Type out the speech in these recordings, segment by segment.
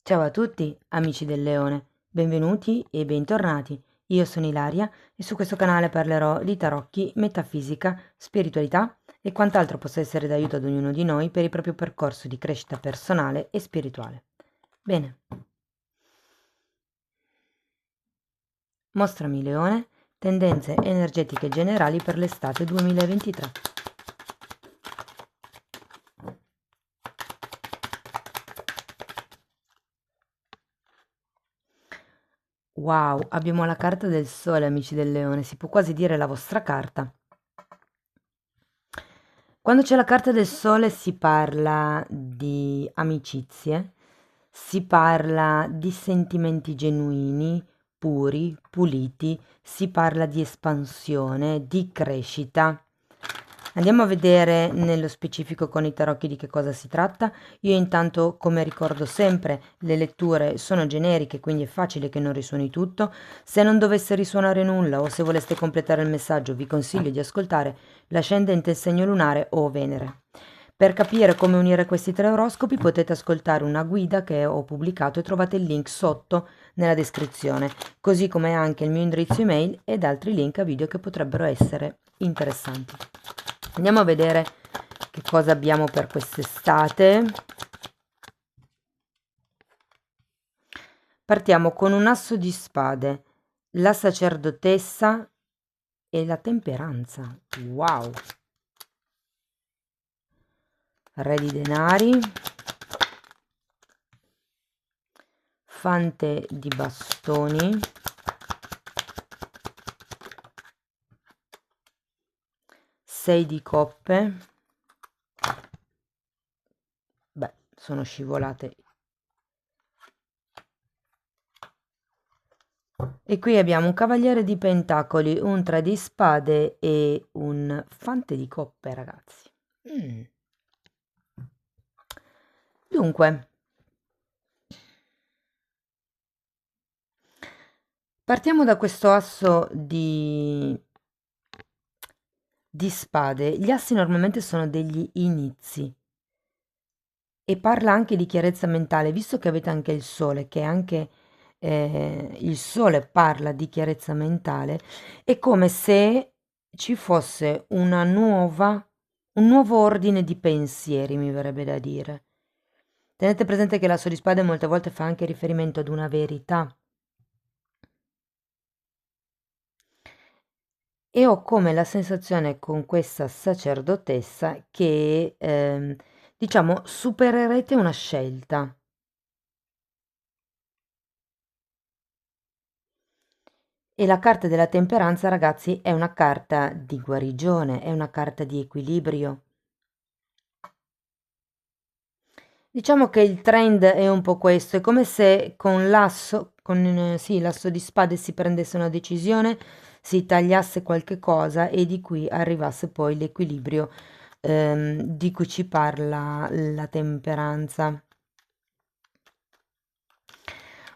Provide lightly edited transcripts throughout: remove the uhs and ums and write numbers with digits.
Ciao a tutti, amici del leone, benvenuti e bentornati. Io sono Ilaria e su questo canale parlerò di tarocchi, metafisica, spiritualità e quant'altro possa essere d'aiuto ad ognuno di noi per il proprio percorso di crescita personale e spirituale. Bene, mostrami leone, tendenze energetiche generali per l'estate 2023. Wow, abbiamo la carta del sole, amici del leone, si può quasi dire la vostra carta. Quando c'è la carta del sole si parla di amicizie, si parla di sentimenti genuini, puri, puliti, si parla di espansione, di crescita. Andiamo a vedere nello specifico con i tarocchi di che cosa si tratta. Io intanto, come ricordo sempre, le letture sono generiche, quindi è facile che non risuoni tutto. Se non dovesse risuonare nulla o se voleste completare il messaggio, vi consiglio di ascoltare l'ascendente, il segno lunare o Venere. Per capire come unire questi tre oroscopi potete ascoltare una guida che ho pubblicato e trovate il link sotto nella descrizione, così come anche il mio indirizzo email ed altri link a video che potrebbero essere interessanti. Andiamo a vedere che cosa abbiamo per quest'estate. Partiamo con un asso di spade, la sacerdotessa e la temperanza. Wow! Re di denari, fante di bastoni, sei di coppe. Beh, sono scivolate. E qui abbiamo un cavaliere di pentacoli, un tre di spade e un fante di coppe, ragazzi. Dunque, partiamo da questo asso di spade. Gli assi normalmente sono degli inizi e parla anche di chiarezza mentale, visto che avete anche il sole, che anche il sole parla di chiarezza mentale, è come se ci fosse un nuovo ordine di pensieri, mi verrebbe da dire. Tenete presente che l'asso di spade molte volte fa anche riferimento ad una verità. E ho come la sensazione con questa sacerdotessa che, diciamo, supererete una scelta. E la carta della temperanza, ragazzi, è una carta di guarigione, è una carta di equilibrio. Diciamo che il trend è un po' questo, è come se con l'asso, sì, l'asso di spade si prendesse una decisione, si tagliasse qualche cosa e di qui arrivasse poi l'equilibrio di cui ci parla la temperanza.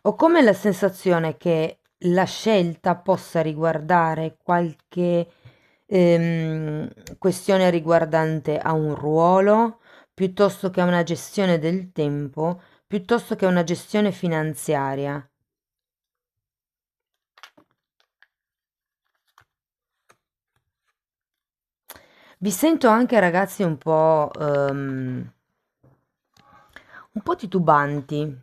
Ho come la sensazione che la scelta possa riguardare qualche questione riguardante a un ruolo, piuttosto che a una gestione del tempo, piuttosto che a una gestione finanziaria. Vi sento anche ragazzi un po' titubanti.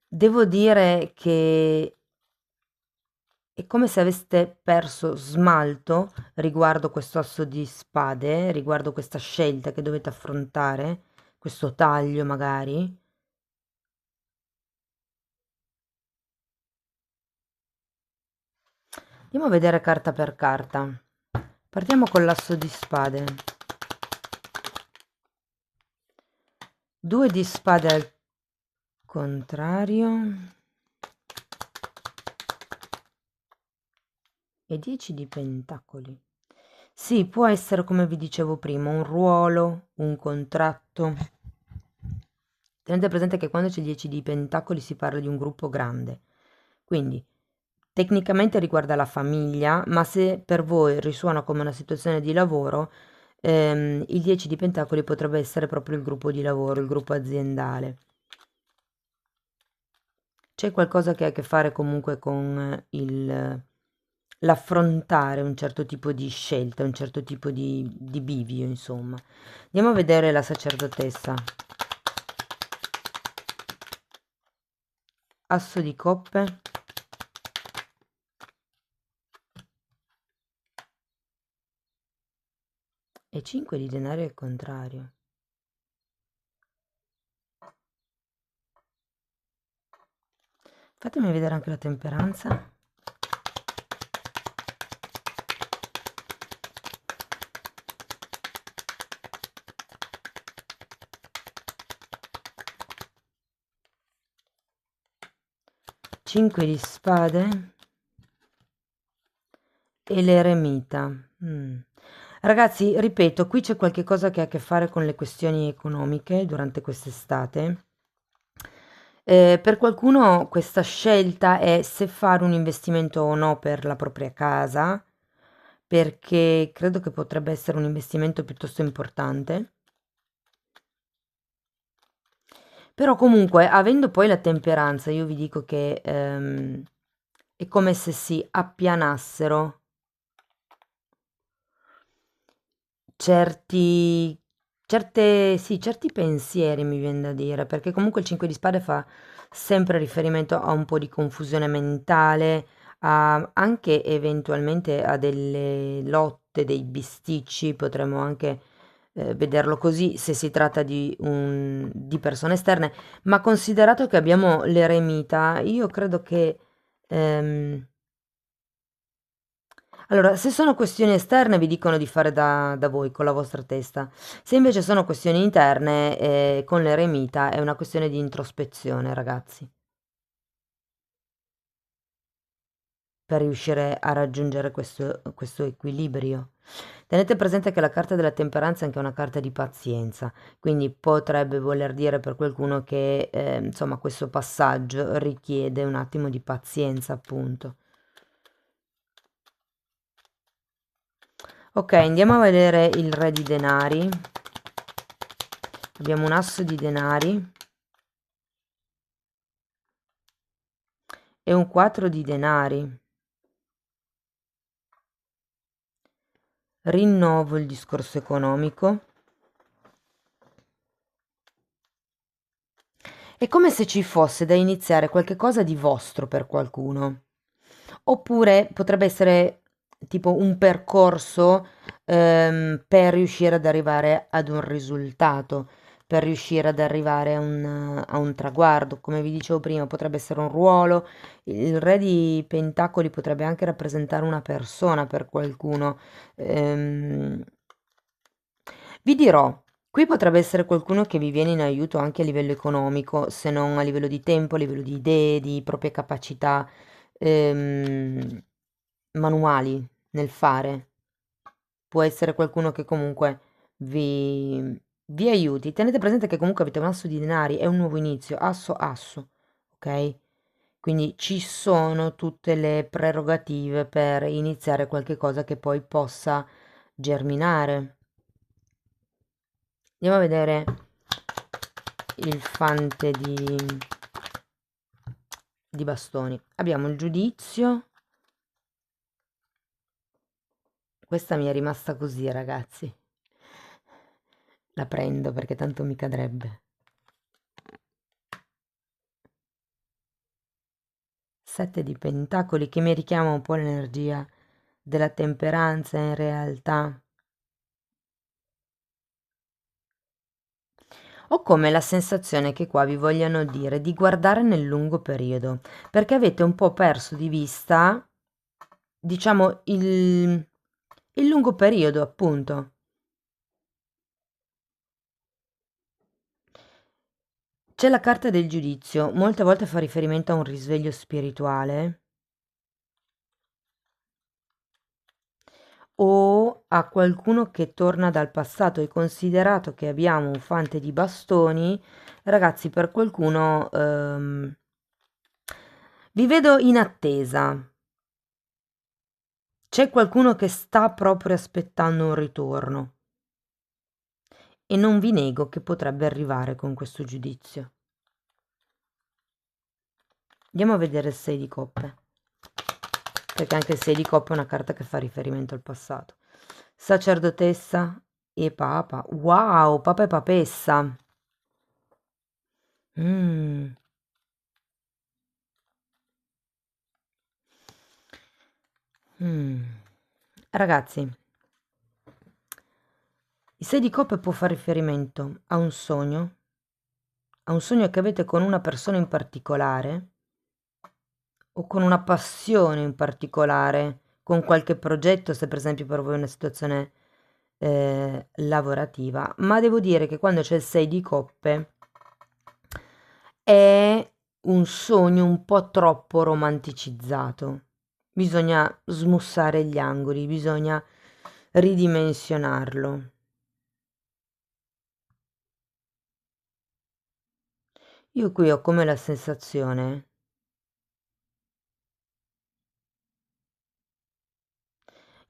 Devo dire che è come se aveste perso smalto riguardo questo asso di spade, riguardo questa scelta che dovete affrontare, questo taglio magari. Andiamo a vedere carta per carta. Partiamo con l'asso di spade. Due di spade al contrario. E 10 di pentacoli. Sì, può essere come vi dicevo prima, un ruolo, un contratto. Tenete presente che quando c'è 10 di pentacoli si parla di un gruppo grande. Quindi tecnicamente riguarda la famiglia, ma se per voi risuona come una situazione di lavoro, Il 10 di pentacoli potrebbe essere proprio il gruppo di lavoro, il gruppo aziendale. C'è qualcosa che ha a che fare comunque con l'affrontare un certo tipo di scelta, un certo tipo di bivio, insomma. Andiamo a vedere la sacerdotessa. Asso di coppe. E 5 di denari al contrario. Fatemi vedere anche la temperanza. Cinque di spade e l'eremita. Ragazzi, ripeto, qui c'è qualche cosa che ha a che fare con le questioni economiche durante quest'estate. Per qualcuno questa scelta è se fare un investimento o no per la propria casa, perché credo che potrebbe essere un investimento piuttosto importante. Però comunque, avendo poi la temperanza, io vi dico che è come se si appianassero certi, sì, certi pensieri, mi viene da dire, perché comunque il 5 di spade fa sempre riferimento a un po' di confusione mentale, anche eventualmente a delle lotte, dei bisticci, potremmo anche vederlo così se si tratta di persone esterne, ma considerato che abbiamo l'eremita, io credo che ehm, allora, se sono questioni esterne vi dicono di fare da voi con la vostra testa, se invece sono questioni interne, con l'eremita è una questione di introspezione, ragazzi, per riuscire a raggiungere questo equilibrio. Tenete presente che la carta della temperanza è anche una carta di pazienza, quindi potrebbe voler dire per qualcuno che, insomma, questo passaggio richiede un attimo di pazienza, appunto. Ok, andiamo a vedere il re di denari. Abbiamo un asso di denari e un 4 di denari. Rinnovo il discorso economico. È come se ci fosse da iniziare qualche cosa di vostro per qualcuno. Oppure potrebbe essere tipo un percorso per riuscire ad arrivare ad un risultato, per riuscire ad arrivare a un traguardo. Come vi dicevo prima, potrebbe essere un ruolo. Il re di pentacoli potrebbe anche rappresentare una persona per qualcuno. Ehm, Vi dirò, qui potrebbe essere qualcuno che vi viene in aiuto anche a livello economico, se non a livello di tempo, a livello di idee, di proprie capacità ehm, manuali nel fare. Può essere qualcuno che comunque vi aiuti. Tenete presente che comunque avete un asso di denari, è un nuovo inizio, asso, asso, ok? Quindi ci sono tutte le prerogative per iniziare qualche cosa che poi possa germinare. Andiamo a vedere il fante di bastoni. Abbiamo il giudizio. Questa mi è rimasta così, ragazzi. La prendo perché tanto mi cadrebbe. 7 di pentacoli che mi richiama un po' l'energia della temperanza in realtà. Ho come la sensazione che qua vi vogliano dire di guardare nel lungo periodo, perché avete un po' perso di vista, diciamo, il lungo periodo, appunto. C'è la carta del giudizio, molte volte fa riferimento a un risveglio spirituale o a qualcuno che torna dal passato e considerato che abbiamo un fante di bastoni, ragazzi, per qualcuno vi vedo in attesa. C'è qualcuno che sta proprio aspettando un ritorno. e non vi nego che potrebbe arrivare con questo giudizio. Andiamo a vedere il 6 di coppe, perché anche il 6 di coppe è una carta che fa riferimento al passato. Sacerdotessa e papa. Wow, papa e papessa. Mm. Mm. Ragazzi, il 6 di coppe può fare riferimento a un sogno che avete con una persona in particolare o con una passione in particolare, con qualche progetto, se per esempio per voi è una situazione lavorativa, ma devo dire che quando c'è il 6 di coppe è un sogno un po' troppo romanticizzato. Bisogna smussare gli angoli, bisogna ridimensionarlo. Io qui ho come la sensazione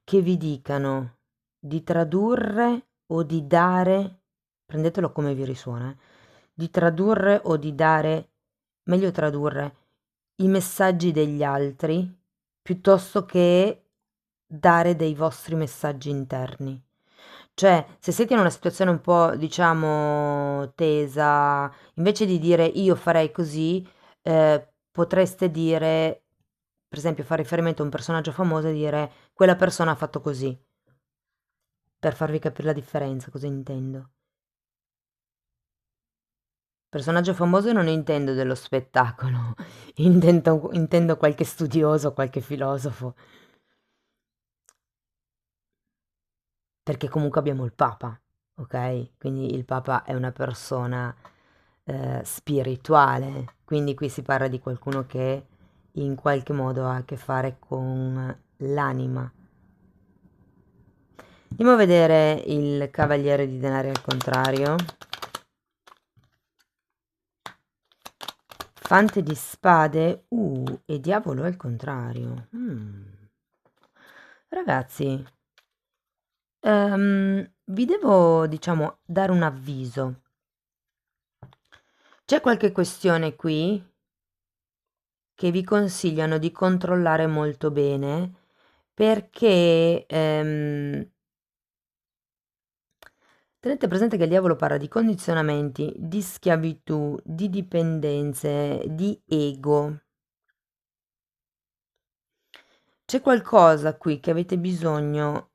che vi dicano di tradurre o di dare, prendetelo come vi risuona, di tradurre o di dare, meglio tradurre, i messaggi degli altri piuttosto che dare dei vostri messaggi interni. Cioè, se siete in una situazione un po', diciamo, tesa, invece di dire io farei così, potreste dire, per esempio, fare riferimento a un personaggio famoso e dire quella persona ha fatto così, per farvi capire la differenza, cosa intendo. Personaggio famoso non intendo dello spettacolo, intendo qualche studioso, qualche filosofo, perché comunque abbiamo il Papa, ok? Quindi il Papa è una persona spirituale, quindi qui si parla di qualcuno che in qualche modo ha a che fare con l'anima. Andiamo a vedere il Cavaliere di Denari al contrario. Fante di spade, e diavolo al contrario. Ragazzi, vi devo, diciamo, dare un avviso. C'è qualche questione qui che vi consigliano di controllare molto bene perché tenete presente che il diavolo parla di condizionamenti, di schiavitù, di dipendenze, di ego. C'è qualcosa qui che avete bisogno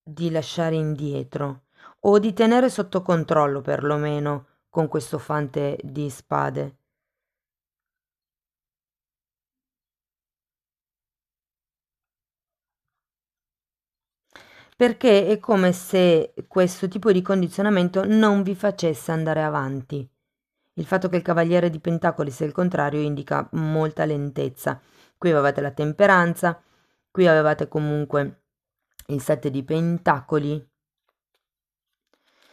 di lasciare indietro o di tenere sotto controllo perlomeno con questo fante di spade. Perché è come se questo tipo di condizionamento non vi facesse andare avanti. Il fatto che il cavaliere di pentacoli sia il contrario indica molta lentezza. Qui avevate la temperanza, qui avevate comunque il 7 di pentacoli.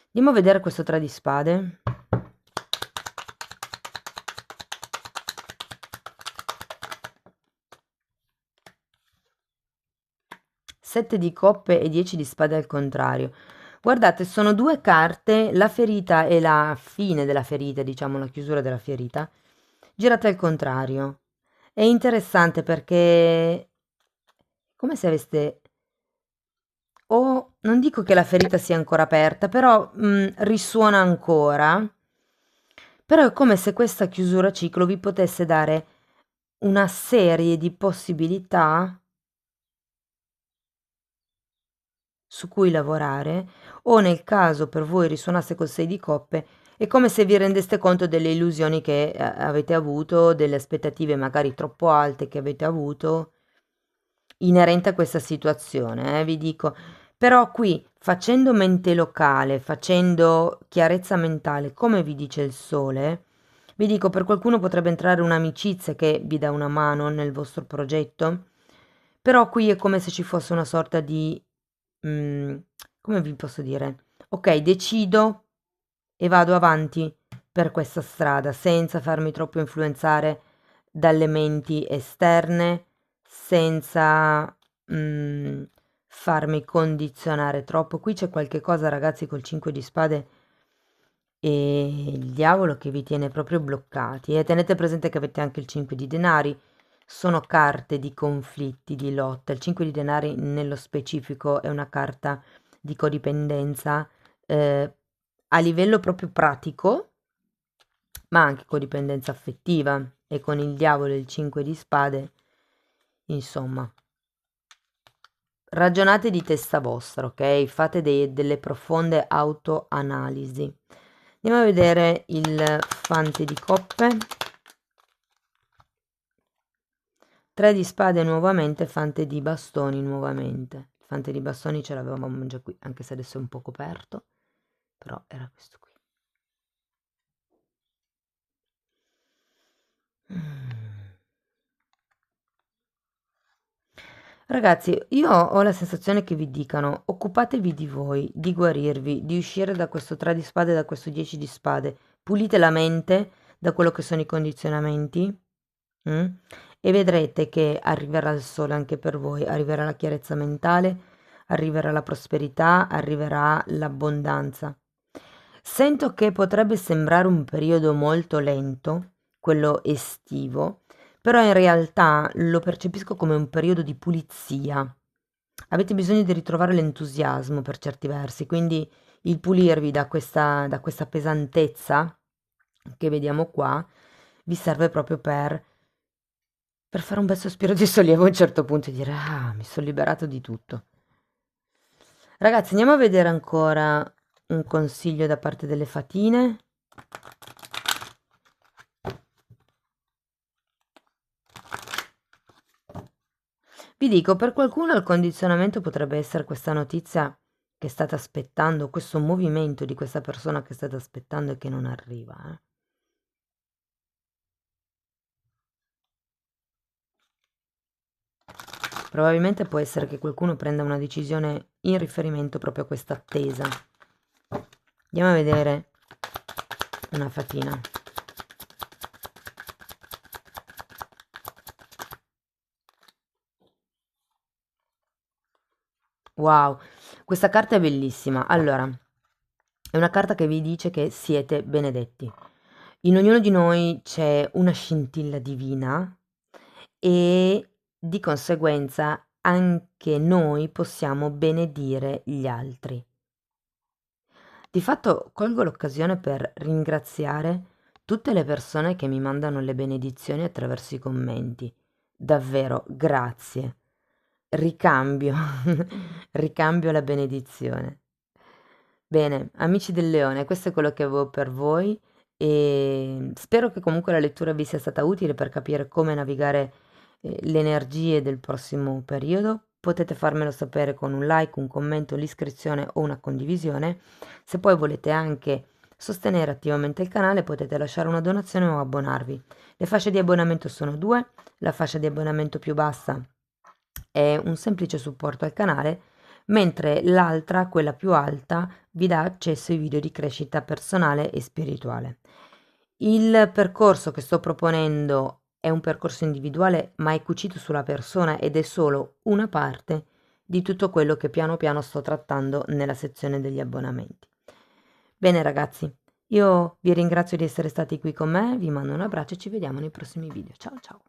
Andiamo a vedere questo 3 di spade. Sette di coppe e 10 di spade al contrario. Guardate, sono due carte, la ferita e la fine della ferita, diciamo la chiusura della ferita, girate al contrario. È interessante perché è come se aveste, o non dico che la ferita sia ancora aperta, però risuona ancora. Però è come se questa chiusura ciclo vi potesse dare una serie di possibilità su cui lavorare, o nel caso per voi risuonasse col 6 di coppe, è come se vi rendeste conto delle illusioni che avete avuto, delle aspettative magari troppo alte che avete avuto inerente a questa situazione, vi dico. Però qui, facendo mente locale, facendo chiarezza mentale, come vi dice il sole, vi dico, per qualcuno potrebbe entrare un'amicizia che vi dà una mano nel vostro progetto, però qui è come se ci fosse una sorta di, mm, come vi posso dire? Ok, decido e vado avanti per questa strada senza farmi troppo influenzare dalle menti esterne, senza farmi condizionare troppo. Qui c'è qualche cosa, ragazzi, col 5 di spade e il diavolo che vi tiene proprio bloccati. E tenete presente che avete anche il 5 di denari, sono carte di conflitti, di lotta. Il 5 di denari nello specifico è una carta di codipendenza a livello proprio pratico, ma anche codipendenza affettiva. E con il diavolo e il 5 di spade, insomma, ragionate di testa vostra, ok? Fate delle profonde autoanalisi. Andiamo a vedere il fante di coppe. 3 di spade nuovamente, fante di bastoni nuovamente. Il fante di bastoni ce l'avevamo già qui, anche se adesso è un po' coperto, però era questo qui. Ragazzi, io ho la sensazione che vi dicano occupatevi di voi, di guarirvi, di uscire da questo 3 di spade, da questo 10 di spade, pulite la mente da quello che sono i condizionamenti, mm? E vedrete che arriverà il sole anche per voi, arriverà la chiarezza mentale, arriverà la prosperità, arriverà l'abbondanza. Sento che potrebbe sembrare un periodo molto lento, quello estivo, però in realtà lo percepisco come un periodo di pulizia. Avete bisogno di ritrovare l'entusiasmo per certi versi, quindi il pulirvi da questa pesantezza che vediamo qua vi serve proprio per fare un bel sospiro di sollievo a un certo punto e dire ah, mi sono liberato di tutto. Ragazzi, andiamo a vedere ancora un consiglio da parte delle fatine. Vi dico, per qualcuno il condizionamento potrebbe essere questa notizia che state aspettando, questo movimento di questa persona che state aspettando e che non arriva. Probabilmente può essere che qualcuno prenda una decisione in riferimento proprio a questa attesa. Andiamo a vedere una fatina. Wow, questa carta è bellissima. Allora, è una carta che vi dice che siete benedetti. In ognuno di noi c'è una scintilla divina e di conseguenza anche noi possiamo benedire gli altri. Di fatto colgo l'occasione per ringraziare tutte le persone che mi mandano le benedizioni attraverso i commenti. Davvero, grazie. Ricambio, ricambio la benedizione. Bene, amici del leone, questo è quello che avevo per voi e spero che comunque la lettura vi sia stata utile per capire come navigare le energie del prossimo periodo. Potete farmelo sapere con un like, un commento, l'iscrizione o una condivisione. Se poi volete anche sostenere attivamente il canale, potete lasciare una donazione o abbonarvi. Le fasce di abbonamento sono due, la fascia di abbonamento più bassa è un semplice supporto al canale, mentre l'altra, quella più alta, vi dà accesso ai video di crescita personale e spirituale. Il percorso che sto proponendo è un percorso individuale, ma è cucito sulla persona ed è solo una parte di tutto quello che piano piano sto trattando nella sezione degli abbonamenti. Bene ragazzi, io vi ringrazio di essere stati qui con me, vi mando un abbraccio e ci vediamo nei prossimi video. Ciao ciao!